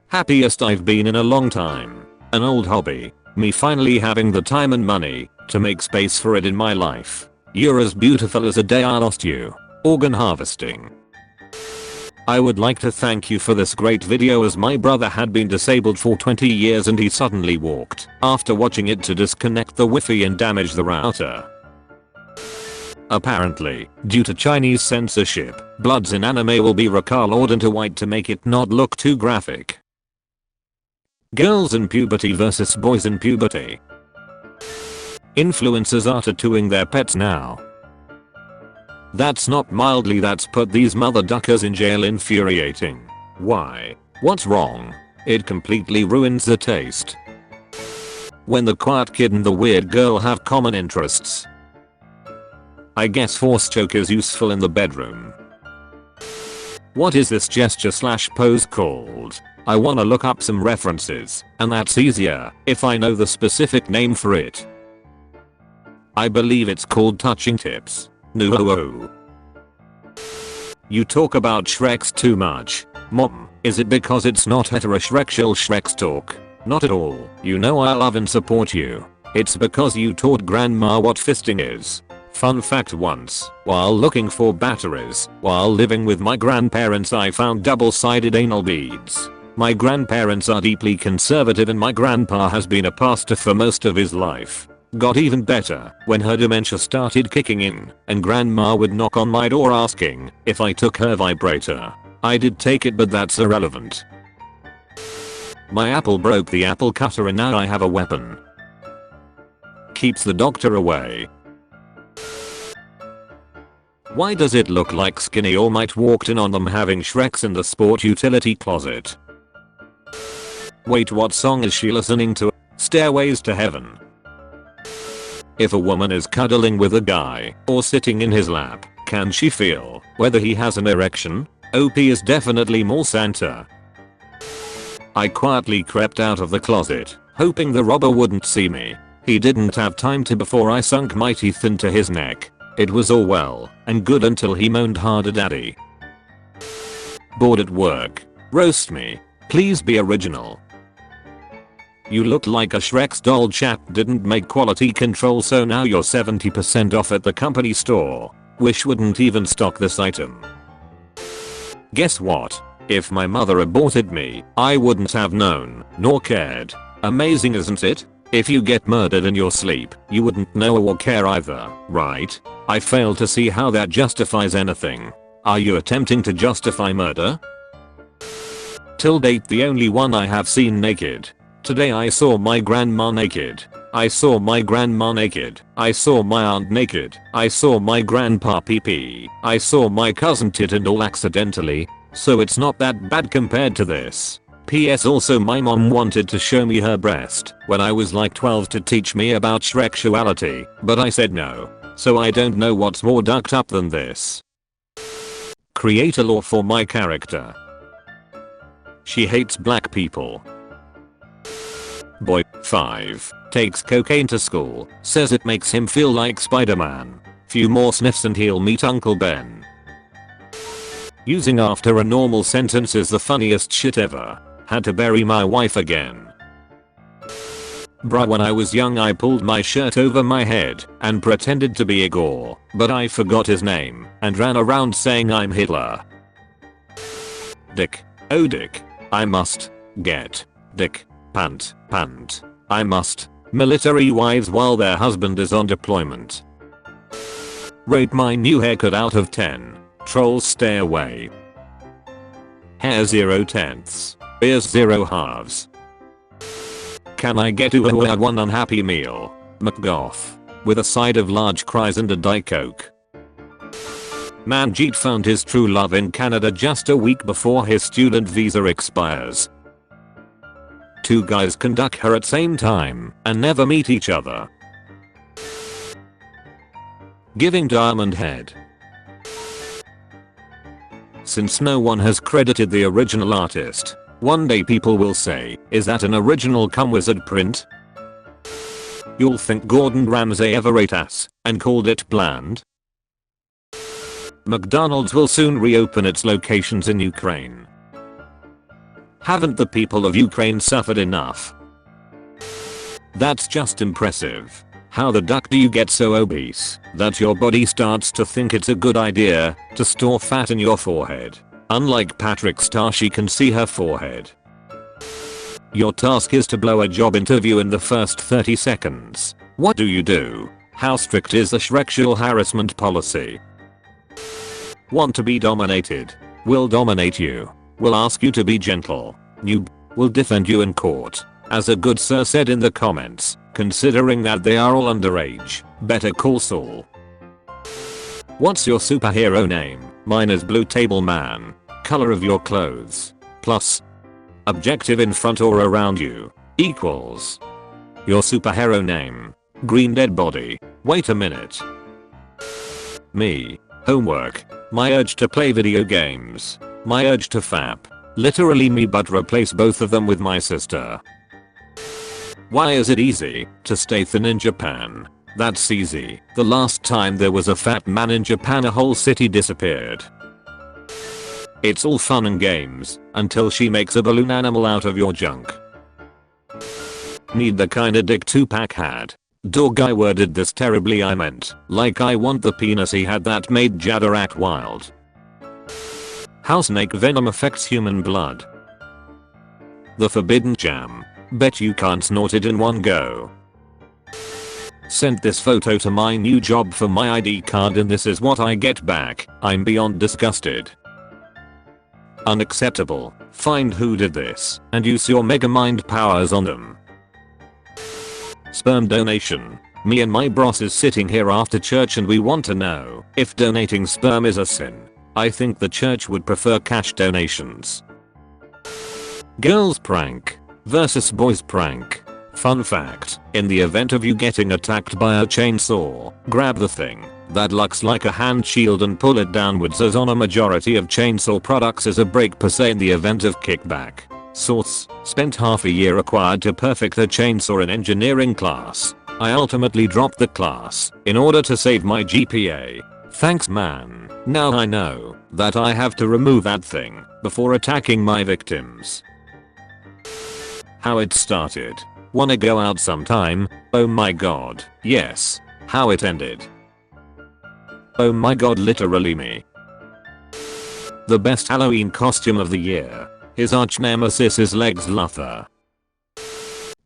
Happiest I've been in a long time. An old hobby. Me finally having the time and money to make space for it in my life. You're as beautiful as a day I lost you. Organ harvesting. I would like to thank you for this great video, as my brother had been disabled for 20 years and he suddenly walked after watching it to disconnect the Wi-Fi and damage the router. Apparently, due to Chinese censorship, bloods in anime will be recolored into white to make it not look too graphic. Girls in puberty versus boys in puberty. Influencers are tattooing their pets now. That's not mildly, that's put these mother duckers in jail. Infuriating. Why? What's wrong? It completely ruins the taste. When the quiet kid and the weird girl have common interests. I guess force choke is useful in the bedroom. What is this gesture / pose called? I wanna look up some references, and that's easier if I know the specific name for it. I believe it's called touching tips. No. You talk about Shreks too much. Mom, is it because it's not heterosexual Shreks talk? Not at all. You know I love and support you. It's because you taught grandma what fisting is. Fun fact: once, while looking for batteries, while living with my grandparents, I found double-sided anal beads. My grandparents are deeply conservative and my grandpa has been a pastor for most of his life. Got even better when her dementia started kicking in and grandma would knock on my door asking if I took her vibrator. I did take it, but that's irrelevant. My apple broke the apple cutter and now I have a weapon. Keeps the doctor away. Why does it look like Skinny or Might walked in on them having Shreks in the sport utility closet? Wait, what song is she listening to? Stairways to Heaven. If a woman is cuddling with a guy or sitting in his lap, can she feel whether he has an erection? OP is definitely more Santa. I quietly crept out of the closet, hoping the robber wouldn't see me. He didn't have time to before I sunk my teeth into his neck. It was all well and good until he moaned harder, daddy. Bored at work. Roast me. Please be original. You look like a Shrek's doll. Chat didn't make quality control, so now you're 70% off at the company store. Wish wouldn't even stock this item. Guess what? If my mother aborted me, I wouldn't have known nor cared. Amazing, isn't it? If you get murdered in your sleep, you wouldn't know or care either, right? I fail to see how that justifies anything. Are you attempting to justify murder? Till date, the only one I have seen naked. Today I saw my grandma naked. I saw my grandma naked. I saw my aunt naked. I saw my grandpa pee. I saw my cousin tit and all accidentally. So it's not that bad compared to this. PS also, my mom wanted to show me her breast when I was like 12 to teach me about Shreksuality, but I said no. So I don't know what's more ducked up than this. Create a law for my character. She hates black people. Boy, 5, takes cocaine to school, says it makes him feel like Spider-Man. Few more sniffs and he'll meet Uncle Ben. Using after a normal sentence is the funniest shit ever. Had to bury my wife again. Bruh, when I was young I pulled my shirt over my head and pretended to be Igor, but I forgot his name and ran around saying I'm Hitler. Dick. Oh dick. I must get dick. Pant. I must. Military wives while their husband is on deployment. Rate my new haircut out of 10. Trolls stay away. Hair 0 tenths. Ears 0 halves. Can I get to one unhappy meal? McGough. With a side of large cries and a Diet Coke. Manjeet found his true love in Canada just a week before his student visa expires. Two guys can duck her at same time and never meet each other. Giving Diamond Head. Since no one has credited the original artist, one day people will say, is that an original cum wizard print? You'll think Gordon Ramsay ever ate ass and called it bland. McDonald's will soon reopen its locations in Ukraine. Haven't the people of Ukraine suffered enough? That's just impressive. How the duck do you get so obese that your body starts to think it's a good idea to store fat in your forehead? Unlike Patrick Star, she can see her forehead. Your task is to blow a job interview in the first 30 seconds. What do? How strict is the sexual harassment policy? Want to be dominated? We'll dominate you. We'll ask you to be gentle. Noob. We'll defend you in court. As a good sir said in the comments, considering that they are all underage, better call Saul. What's your superhero name? Mine is Blue Table Man. Color of your clothes. Plus. Objective in front or around you. Equals. Your superhero name. Green Dead Body. Wait a minute. Me. Homework. My urge to play video games. My urge to fap. Literally me, but replace both of them with my sister. Why is it easy to stay thin in Japan? That's easy. The last time there was a fat man in Japan, a whole city disappeared. It's all fun and games until she makes a balloon animal out of your junk. Need the kinda dick Tupac had. Dog, I worded this terribly. I meant like I want the penis he had that made Jada act wild. How snake venom affects human blood. The forbidden jam. Bet you can't snort it in one go. Sent this photo to my new job for my ID card and this is what I get back. I'm beyond disgusted. Unacceptable. Find who did this and use your mega mind powers on them. Sperm donation. Me and my boss is sitting here after church and we want to know if donating sperm is a sin. I think the church would prefer cash donations. Girls prank versus boys prank. Fun fact, in the event of you getting attacked by a chainsaw, grab the thing that looks like a hand shield and pull it downwards, as on a majority of chainsaw products is a break per se in the event of kickback. Source, spent half a year required to perfect a chainsaw in engineering class. I ultimately dropped the class in order to save my GPA. Thanks man. Now I know that I have to remove that thing before attacking my victims. How it started. Wanna go out sometime? Oh my god, yes. How it ended. Oh my god, literally me. The best Halloween costume of the year. His arch nemesis is Legs Luthor.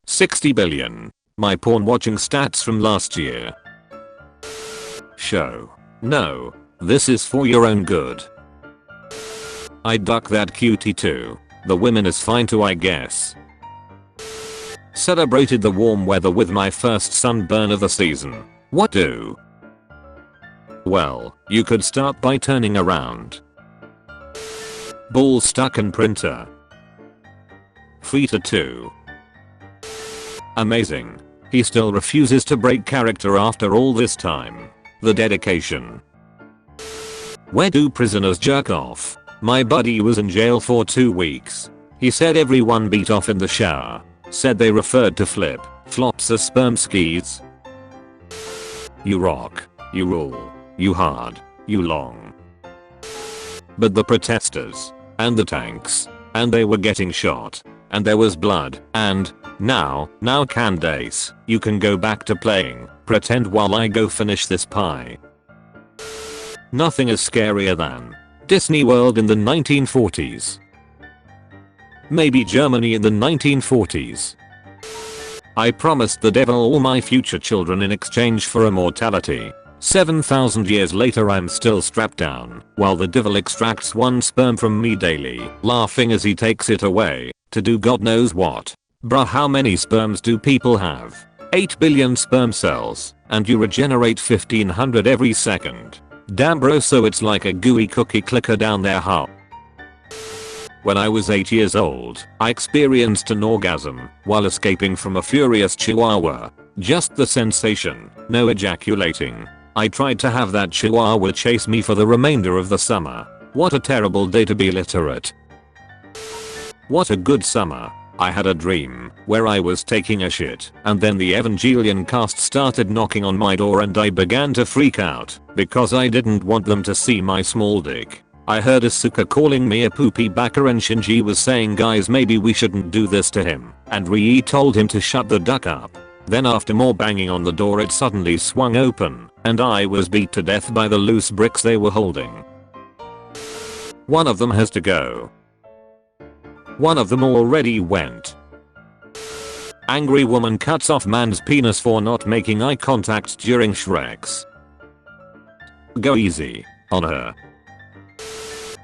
60 billion. My porn watching stats from last year. Show. No. This is for your own good. I'd duck that cutie too. The women is fine too, I guess. Celebrated the warm weather with my first sunburn of the season. What do? Well, you could start by turning around. Ball stuck in printer. Feet 2. Amazing. He still refuses to break character after all this time. The dedication. Where do prisoners jerk off? My buddy was in jail for 2 weeks. He said everyone beat off in the shower. Said they referred to flops as sperm skis. You rock. You rule. You hard. You long. But the protesters. And the tanks. And they were getting shot. And there was blood. And now Candace, you can go back to playing pretend while I go finish this pie. Nothing is scarier than Disney World in the 1940s. Maybe Germany in the 1940s. I promised the devil all my future children in exchange for immortality. 7,000 years later I'm still strapped down while the devil extracts one sperm from me daily, laughing as he takes it away to do God knows what. Bruh, how many sperms do people have? 8 billion sperm cells, and you regenerate 1500 every second. Damn bro, so it's like a gooey cookie clicker down there, huh? When I was 8 years old, I experienced an orgasm while escaping from a furious chihuahua. Just the sensation, no ejaculating. I tried to have that chihuahua chase me for the remainder of the summer. What a terrible day to be literate. What a good summer. I had a dream where I was taking a shit and then the Evangelion cast started knocking on my door and I began to freak out because I didn't want them to see my small dick. I heard Asuka calling me a poopy baka and Shinji was saying guys maybe we shouldn't do this to him, and Rie told him to shut the duck up. Then after more banging on the door it suddenly swung open and I was beat to death by the loose bricks they were holding. One of them has to go. One of them already went. Angry woman cuts off man's penis for not making eye contact during Shreks. Go easy on her.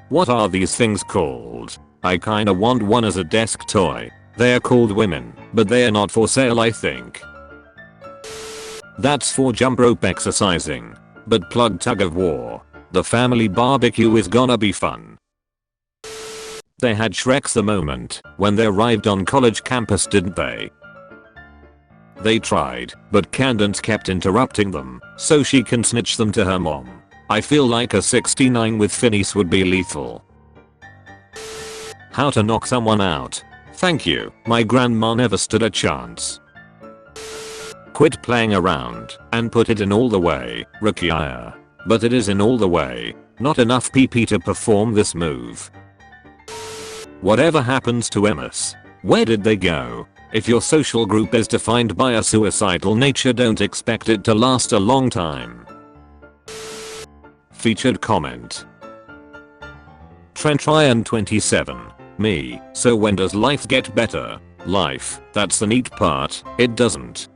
What are these things called? I kinda want one as a desk toy. They are called women, but they are not for sale I think. That's for jump rope exercising. But plug tug of war. The family barbecue is gonna be fun. They had Shreks the moment when they arrived on college campus, didn't they? They tried, but Candace kept interrupting them so she can snitch them to her mom. I feel like a 69 with Phineas would be lethal. How to knock someone out. Thank you, my grandma never stood a chance. Quit playing around and put it in all the way, Rukia. But it is in all the way, not enough PP to perform this move. Whatever happens to Emmas? Where did they go? If your social group is defined by a suicidal nature, don't expect it to last a long time. Featured comment. Trent Ryan 27. Me, so when does life get better? Life, that's the neat part, it doesn't.